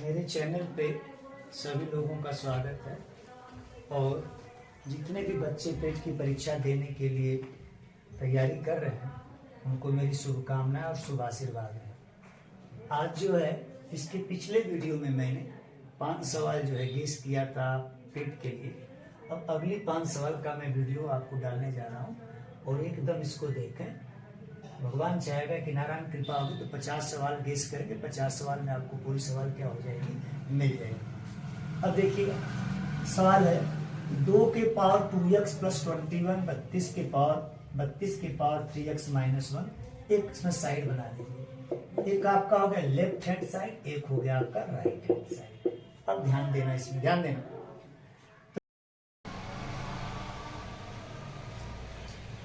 मेरे चैनल पे सभी लोगों का स्वागत है। और जितने भी बच्चे पेट की परीक्षा देने के लिए तैयारी कर रहे हैं उनको मेरी शुभकामनाएं और शुभ आशीर्वाद है। आज जो है इसके पिछले वीडियो में मैंने 5 सवाल जो है गेस किया था पेट के लिए। अब अगली 5 सवाल का मैं वीडियो आपको डालने जा रहा हूँ और एकदम इसको देखें। भगवान चाहेगा कि नारायण कृपा होगी तो 50 सवाल गेस करके 50 सवाल में आपको पूरी सवाल क्या हो जाएगी, मिल जाएगी। अब देखिए सवाल है 2 के पावर 2x प्लस 21 32 के पावर 3x माइनस 1। एक इसमें साइड बना दीजिए। एक आपका हो गया लेफ्ट हैंड साइड, एक हो गया आपका राइट हैंड साइड। अब ध्यान देना, इसमें ध्यान देना।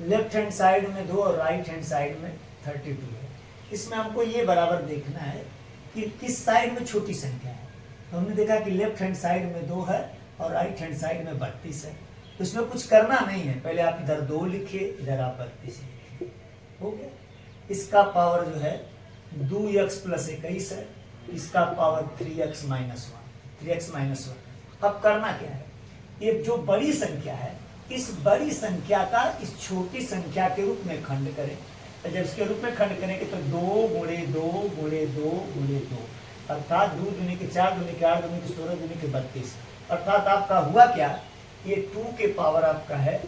लेफ्ट हैंड साइड में 2 और राइट हैंड साइड में 32 है। इसमें हमको ये बराबर देखना है कि किस साइड में छोटी संख्या है। तो हमने देखा कि लेफ्ट हैंड साइड में 2 है और राइट हैंड साइड में 32 है। तो इसमें कुछ करना नहीं है, पहले आप इधर 2 लिखिए, इधर आप 32 लिखिए, हो गया। इसका पावर जो है 2x प्लस 21 है, इसका पावर 3x माइनस 1। अब करना क्या है, ये जो बड़ी संख्या है इस बड़ी संख्या का इस छोटी संख्या के रूप में खंड करें। तो जब इसके रूप में खंड करेंगे तो 2 गुणे 2 गुणे 2 गुणे 2 अर्थात 2 दूनी के 4 दूनी के 8 दूनी के 16 दूनी के 32। अर्थात आपका हुआ क्या, ये 2 के पावर आपका है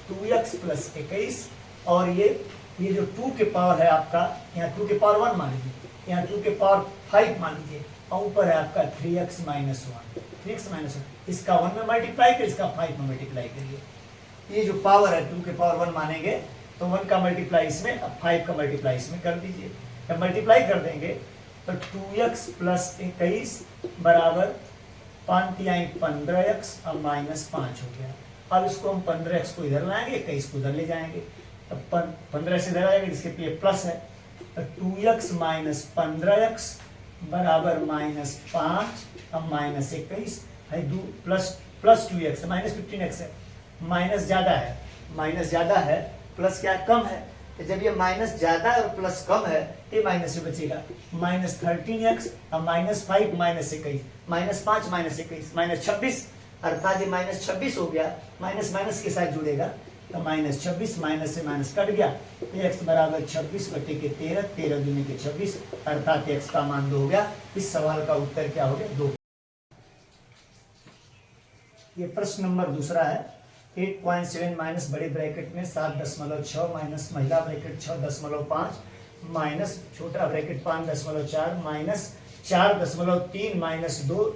2x प्लस 21 और ये जो 2 के पावर है आपका, यहाँ 2 के पावर 1 मान लीजिए, यहाँ 2 के पावर 5 मान लीजिए और ऊपर है आपका 3x माइनस 1। इसका 1 में मल्टीप्लाई करिए, इसका 5 में मल्टीप्लाई करिए। ये जो पावर है 2 के पावर 1 मानेंगे तो 1 का मल्टीप्लाई इसमें, अब 5 का मल्टीप्लाई इसमें कर दीजिए। जब मल्टीप्लाई कर देंगे तो 2x प्लस 21 बराबर 15x अब माइनस 5 हो गया। अब इसको हम 15x को इधर लाएंगे, 21 को इधर ले जाएंगे। अब 15 से इधर आएंगे, जिसके पे प्लस है तो 2x माइनस 15x बराबर माइनस 5 अब माइनस 21 है, प्लस 2x माइनस 15x है। माइनस ज्यादा है, प्लस क्या कम है। तो जब ये माइनस ज्यादा है और प्लस कम है ये माइनस में बचेगा। माइनस 13x और minus 5 minus 21, minus 5 minus 21 minus 26, अर्थात ये माइनस 26 हो गया। माइनस माइनस के साथ जुड़ेगा तो माइनस 26, माइनस से माइनस कट गया तो x बराबर 26 बटे के 13, 13 दूनी के 26, अर्थात x का मान 2 हो गया। इस सवाल का उत्तर क्या हो गया, 2। ये प्रश्न नंबर दूसरा है। 8.7 माइनस बड़े ब्रैकेट में 7.6 माइनस महिला ब्रैकेट 6.5 माइनस छोटा ब्रैकेट 5.4 माइनस 4.3 माइनस 2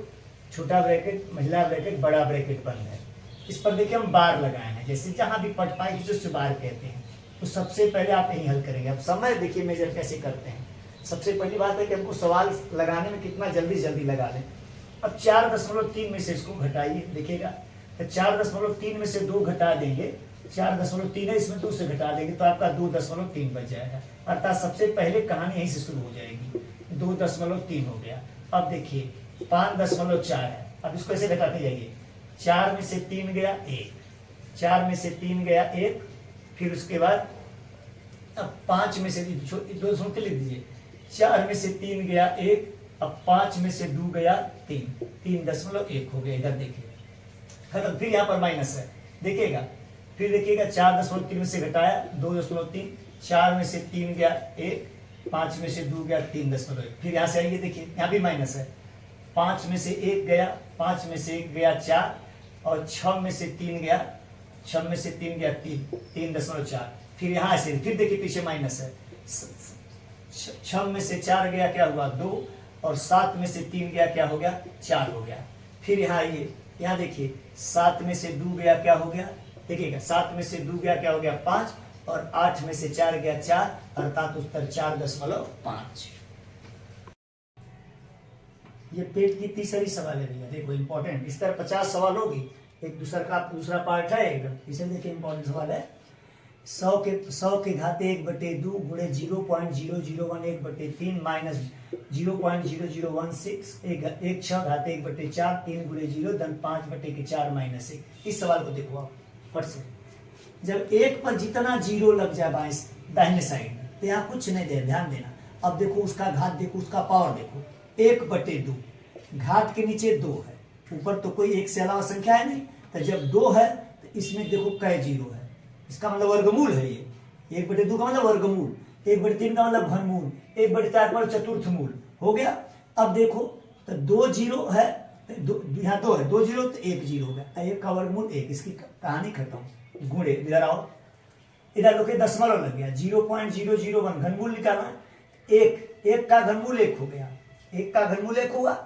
छोटा ब्रैकेट महिला ब्रैकेट बड़ा ब्रैकेट बंद है। इस पर देखिए हम बार लगाए हैं, जैसे जहां भी पट पाई जिससे बार कहते हैं। तो सबसे पहले आप यही हल करेंगे। अब समय देखिए मेजर कैसे करते हैं। सबसे पहली बात है कि हमको सवाल लगाने में कितना जल्दी लगा लें। अब 4.3 में से इसको घटाइए, देखिएगा तो 4.3 में से 2 घटा देंगे, 4.3 है इसमें 2 से घटा देंगे तो आपका 2.3 बच जाएगा। अर्थात सबसे पहले कहानी यहीं से शुरू हो जाएगी। 2.3 हो गया। अब देखिए 5.4 है, अब इसको ऐसे घटाते जाइए। 4 में से 3 गया 1, 4 में से 3 गया 1, फिर उसके बाद अब 5 में से 2 सुनते लिख दीजिए। 4 में से 3 गया 1, अब 5 में से 2 गया 3, 3.1 हो गया। इधर देखिए खत्म। फिर यहाँ पर माइनस है, देखिएगा फिर देखिएगा 4.3 में से घटाया 2.3, 4 में से 3 गया 1, 5 में से 2 गया 3.1। फिर यहाँ से आइए, देखिए यहाँ भी माइनस है। 5 में से 1 गया, 5 में से 1 गया 4 और 6 में से 3 गया, 6 में से 3 गया 3.4। फिर यहाँ से फिर देखिए पीछे माइनस है। 6 में से 4 गया क्या हुआ 2 और 7 में से 3 गया क्या हो गया 4 हो गया। फिर यहाँ आइए, यहाँ देखिए 7 में से 2 गया क्या हो गया, देखिएगा 7 में से 2 गया क्या हो गया 5 और 8 में से 4 गया 4, अर्थात उत्तर 4.5। ये पेट की तीसरी सवाल है भैया, देखो इंपॉर्टेंट। इस तरह 50 सवाल होगी। एक दूसरा पार्ट है एकदम, इसे देखिए इंपॉर्टेंट सवाल है। 100 के घाते 1/2 गुणे 0.001 1/3 माइनस 0.0016 एक 6 घाते 1/4 3 गुणे 0 धन 5/4 माइनस 1। इस सवाल को देखो आप फट से। जब 1 पर जितना 0 लग जाए दाहिने साइड में तो यहाँ कुछ नहीं दे, ध्यान देना। अब देखो उसका घात देखो, उसका पावर देखो 1/2 घात के नीचे 2 है, ऊपर तो कोई एक से अलावा संख्या है नहीं, तो जब 2 है तो इसमें देखो कै जीरो है, इसका मतलब वर्गमूल है ये। 1/2 का मतलब वर्गमूल, 1/3 का मतलब घनमूल, 1/4 का मतलब चतुर्थ मूल हो गया। अब देखो तो 2 जीरो है, यहाँ 2 है, 2 जीरो तो 1 जीरो हो गया, 1 का वर्गमूल 1, इसकी कहानी खत्म। गुणे इधर आओ, इधर लोग दशमलव लग गया, 0.001 घनमूल निकालना, 1 का घनमूल 1 हो गया, 1 का घनमूल 1 हुआ,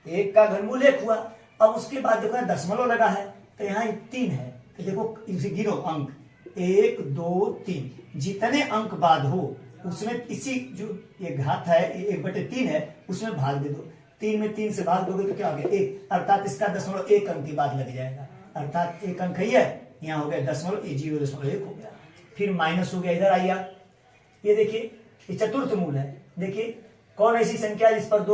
1 का घनमूल 1 हुआ। अब उसके बाद देखो दशमलव लगा है तो यहाँ 3 है, तो देखो इसे गिनो अंक 1 2 3, जितने अंक बाद हो उसमें इसी जो ये घात है 1/3 है उसमें भाग दे दो, 3 में 3 से भाग दोगे तो क्या हो गया 1, अर्थात इसका 0.1 अंक के बाद लग जाएगा, अर्थात 1 अंक है यहाँ हो गया 0.1 हो गया। फिर माइनस हो गया, इधर आइए ये देखिए ये चतुर्थ मूल है। देखिए कौन ऐसी संख्या जिस पर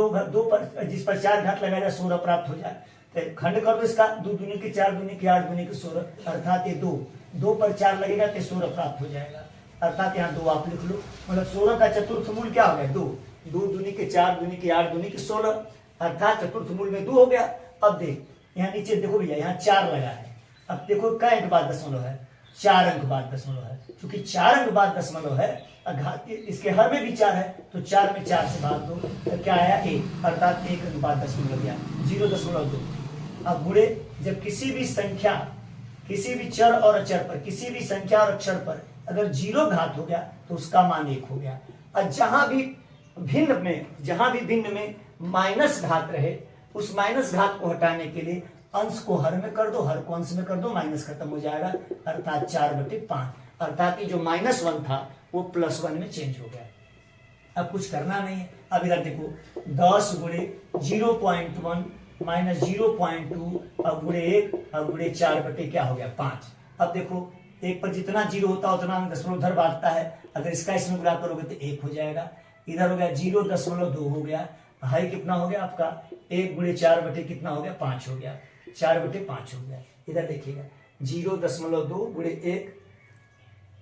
जिस पर 4 घात लगाया जाए 16 प्राप्त हो जाए, तो खंड कर दो इसका, 2 दूनी के 4 दूनी के 8 दूनी के 16, अर्थात ये 2 पर 4 लगेगा तो 16 प्राप्त हो जाएगा, अर्थात यहाँ 2 आप लिख लो, मतलब 16 का चतुर्थ मूल क्या हो गया 2, 2 दूनी के 4 दूनी के 8 दूनी के 16, अर्थात चतुर्थ मूल में 2 हो गया। अब देख यहाँ नीचे देखो भैया यहाँ 4 लगा है, अब देखो कै अंक बाद दशमलव है, 4 अंक बाद दशमलव है, क्योंकि 4 अंक बाद दशमलव है, घात इसके हर में भी 4 है, तो 4 में 4 से भाग दो तो क्या आया 1, अर्थात 1 अंक बाद दशमलव गया 0.2। अब गुणे जब किसी भी संख्या, किसी भी चर और अचर पर, किसी भी संख्या और अक्षर पर अगर 0 घात हो गया तो उसका मान 1 हो गया, और जहां भी भिन्न में माइनस घात रहे उस माइनस घात को हटाने के लिए अंश को हर में कर दो, हर को अंश में कर दो, माइनस खत्म हो जाएगा, अर्थात 4/5, अर्थात ये जो -1 था वो +1 में चेंज हो गया। अब कुछ करना नहीं है, अब इधर देखो 10 गुणे 0.1 माइनस 0.2 अब गुणे 1 अब गुणे 4 क्या हो गया 5। अब देखो 1 पर जितना 0 होता है उतना दशमलव उधर बांटता है, अगर इसका इसमें गुणा करोगे तो 1 हो जाएगा, इधर हो गया 0.2 हो गया, हाई कितना हो गया आपका 1 गुणे 4 कितना हो गया 5 हो गया, 4/5 हो गया। इधर देखिएगा 0.2 गुणे 1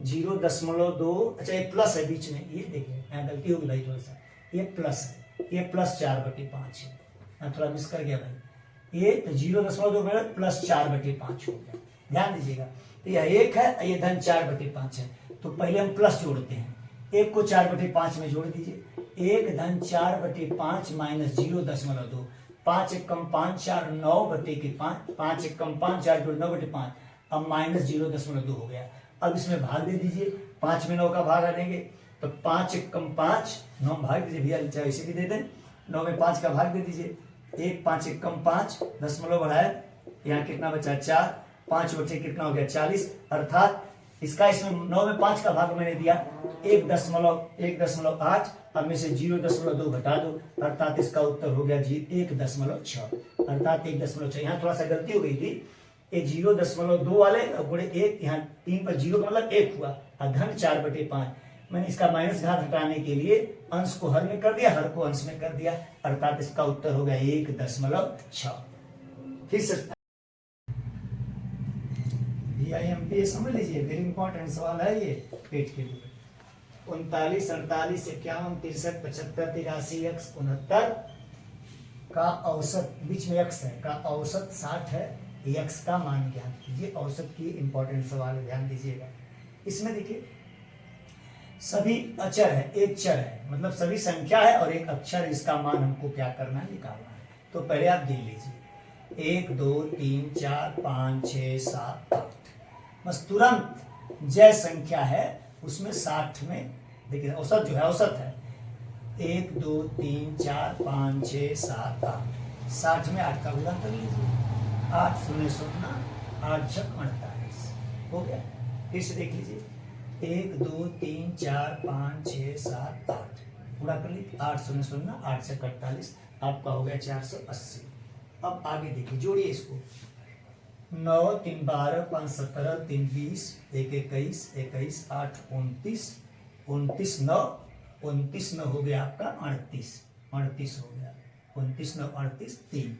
0.2, अच्छा ये प्लस है बीच में, ये देखिए यहाँ गलती होगी भाई थोड़ा सा, ये प्लस है, ये प्लस 4/5 है, मैं थोड़ा मिस कर गया भाई, ये तो 0.2 प्लस 4/5 हो गया, ध्यान दीजिएगा। तो यह 1 है, ये धन 4/5 है, तो पहले हम प्लस जोड़ते हैं, 1 को 4/5 में जोड़ दीजिए, 1 धन 4/5 माइनस 0.2, 5 1 कम 5 4 9/5, 5 1 कम 5 4 9/5, अब माइनस 0.2 हो गया। अब इसमें भाग दे दीजिए, 5 में 9 का भाग आ देंगे तो 5 1 कम 5 9 भाग दीजिए भैया, चाहे इसे भी दे दें, 9 में 5 का भाग दे दीजिए, 1 5 1 कम 5 दशमलव बढ़ाया, यहाँ कितना बचा 4, 5 बचे कितना हो गया 40, अर्थात इसका इसमें 9 में 5 का भाग मैंने दिया 1.8, अब में से 0.2 घटा दो, अर्थात इसका उत्तर हो गया 1.6, अर्थात 1.6। यहाँ थोड़ा सा गलती हो गई थी, ये 0.2 वाले गुणे 1, यहाँ 3 पर 0 का मतलब 1 हुआ, और धन 4/5, मैंने इसका माइनस घात हटाने के लिए अंश को हर में कर दिया, हर को अंश में कर दिया, अर्थात इसका उत्तर हो गया 1.6। फिर से VIMP समझ लीजिए, वेरी इंपॉर्टेंट सवाल है ये पेट के लिए। 39 48 51 63 75 83 x 69 का औसत, बीच में x है, का औसत 60 है, x का मान ज्ञात कीजिए। औसत की इंपॉर्टेंट सवाल है, ध्यान दीजिएगा। इसमें देखिए सभी अचर है, एक चर है, मतलब सभी संख्या है और एक अक्षर, इसका मान हमको क्या करना है, निकालना है। तो पहले आप देख लीजिए 1 2 3 4 5 6 7 8, बस तुरंत जय संख्या है उसमें 60 में देखिए औसत जो है, औसत है 1 2 3 4 5 6 7 8, 60 में 8 का गुणा कर लीजिए, 8 0 0 8 6 48 हो गया। फिर से देख लीजिए 1 2 3 4 5 6 7 8 पूरा कर लीजिए, 8 0 0 8 6 48, आपका हो गया 480। अब आगे देखिए, जोड़िए इसको, 9 3 12 5 17 3 20 1 21 21 8 29 29 9 29 9 हो गया आपका 38 हो गया, 29 9 38 3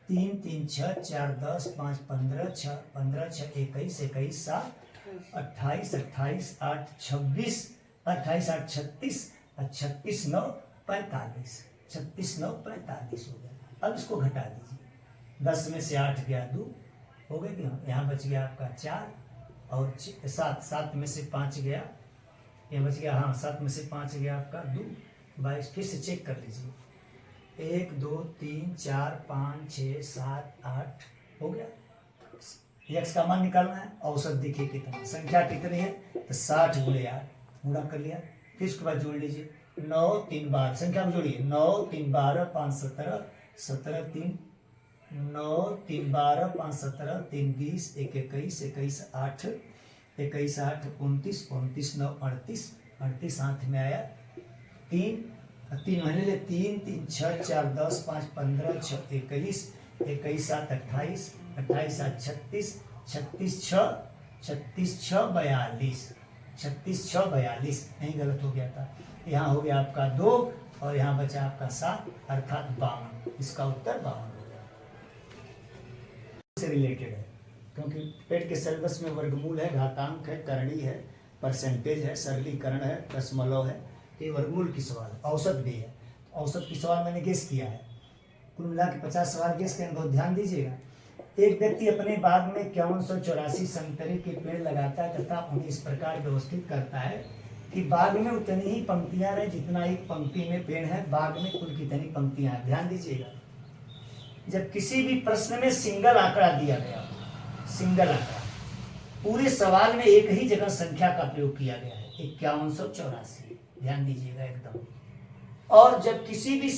3 3 6 4 10 5 15 6 15 6 21 21 7 28 28 8 26 28 8 36 36 9 45 36 9 45 हो गया। अब इसको घटा दीजिए, 10 में से 8 गया 2 हो गए कि यहाँ बच गया आपका 4 और 7 में से 5 गया, यहाँ बच गया, हाँ 7 में से 5 गया आपका 2, 22। फिर से चेक कर लीजिए, 1 2 3 4 5 6 7 8 हो गया। x का मान निकालना है, औसत देखिए कितना, संख्या कितनी है तो 60 गुणे 8 गुणा कर लिया। फिर उसके बाद जोड़ लीजिए, 9 3 12, संख्या में जोड़िए, 9 3 12 5 17 17 3 9 3 12 5 17 3 20 1 21 21 8 21 8 29 29 9 38 38 हाथ में आया, 3 महीने ले 3 3 6 4 10 5 15 6 21 21 7 28 28 7 36 36 6 36 6 42 36 6 42, नहीं गलत हो गया था, यहाँ हो गया आपका 2 और यहाँ बचा आपका 7 अर्थात 52। इसका उत्तर 52 हो गया। से रिलेटेड है क्योंकि पेट के सिलेबस में वर्गमूल है, घातांक है, करणी है, परसेंटेज है, सरलीकरण है, दशमलव है, ये वर्गमूल की सवाल, औसत भी है। औसत की सवाल मैंने गेस किया है, कुल मिला के 50 सवाल गेस करेंगे, बहुत ध्यान दीजिएगा। एक व्यक्ति अपने बाग में 5184 संतरे के पेड़ लगाता है तथा उन्हें इस प्रकार व्यवस्थित करता है कि बाग में उतनी ही पंक्तियां रहे जितना एक पंक्ति में पेड़ है, बाग में कुल कितनी पंक्तियां हैं। ध्यान दीजिएगा, जब किसी भी प्रश्न में सिंगल आंकड़ा दिया गया, सिंगल आंकड़ा, पूरे सवाल में एक ही जगह संख्या का प्रयोग किया गया है 5184, ध्यान दीजिएगा एकदम। और जब किसी भी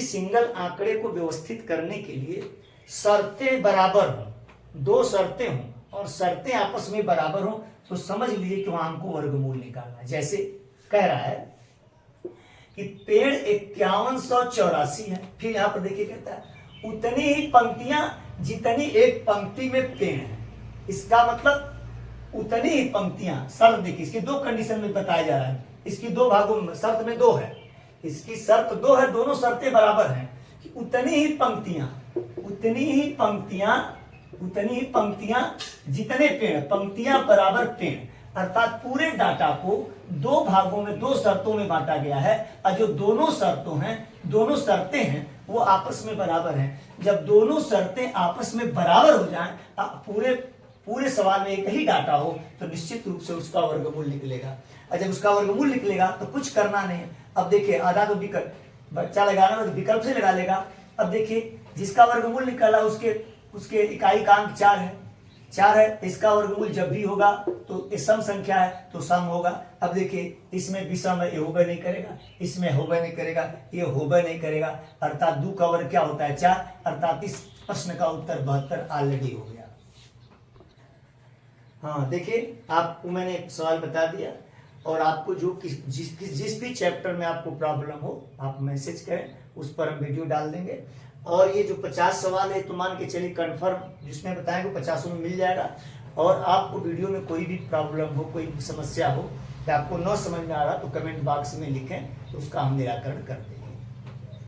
सिंगल आंकड़े को व्यवस्थित करने के लिए शर्तें बराबर हों, 2 शर्तें हों और शर्तें आपस में बराबर हों, तो समझ लीजिए कि वहां हमको वर्गमूल निकालना है। जैसे कह रहा है कि पेड़ 5184 है, फिर यहां पर देखिए कहता है उतनी ही पंक्तियां जितनी एक पंक्ति में पेड़ है। इसका मतलब उतनी ही पंक्तियां, शर्त देखिए, इसकी 2 कंडीशन में बताया जा रहा है, इसकी 2 भागों में, शर्त में 2 है, इसकी शर्त 2 है, दोनों शर्तें बराबर हैं कि उतनी ही पंक्तियां जितने पेड़, पंक्तियां बराबर पेड़, अर्थात पूरे डाटा को 2 भागों में 2 शर्तों में बांटा गया है और जो दोनों शर्तें हैं वो आपस में बराबर हैं। जब दोनों शर्तें आपस में बराबर हो जाएं, पूरे सवाल में एक ही डाटा हो, तो निश्चित रूप से उसका वर्गमूल निकलेगा। और जब उसका वर्गमूल निकलेगा तो कुछ करना नहीं है। अब देखिए, आधा तो विकल्प बच्चा लगाना तो विकल्प से लगा लेगा। अब देखिए, जिसका वर्गमूल निकला उसके इकाई का अंक 4 है, इसका वर्गमूल जब भी होगा तो ये सम संख्या है तो सम होगा। अब देखिए, इसमें विषम है, ये होबे नहीं करेगा, इसमें होबे नहीं करेगा, ये होबे नहीं करेगा, अर्थात 2 का वर्ग क्या होता है 4, अर्थात इस प्रश्न का उत्तर 72 ऑलरेडी हो गया। हाँ देखिए, आपको मैंने एक सवाल बता दिया और आपको जो जिस भी चैप्टर में आपको प्रॉब्लम हो आप मैसेज करें, उस पर हम वीडियो डाल देंगे। और ये जो 50 सवाल है तो मान के चलिए कंफर्म जिसमें बताएंगे 50 में मिल जाएगा। और आपको वीडियो में कोई भी प्रॉब्लम हो, कोई समस्या हो या आपको न समझ में आ रहा तो कमेंट बॉक्स में लिखें, तो उसका हम निराकरण कर देंगे।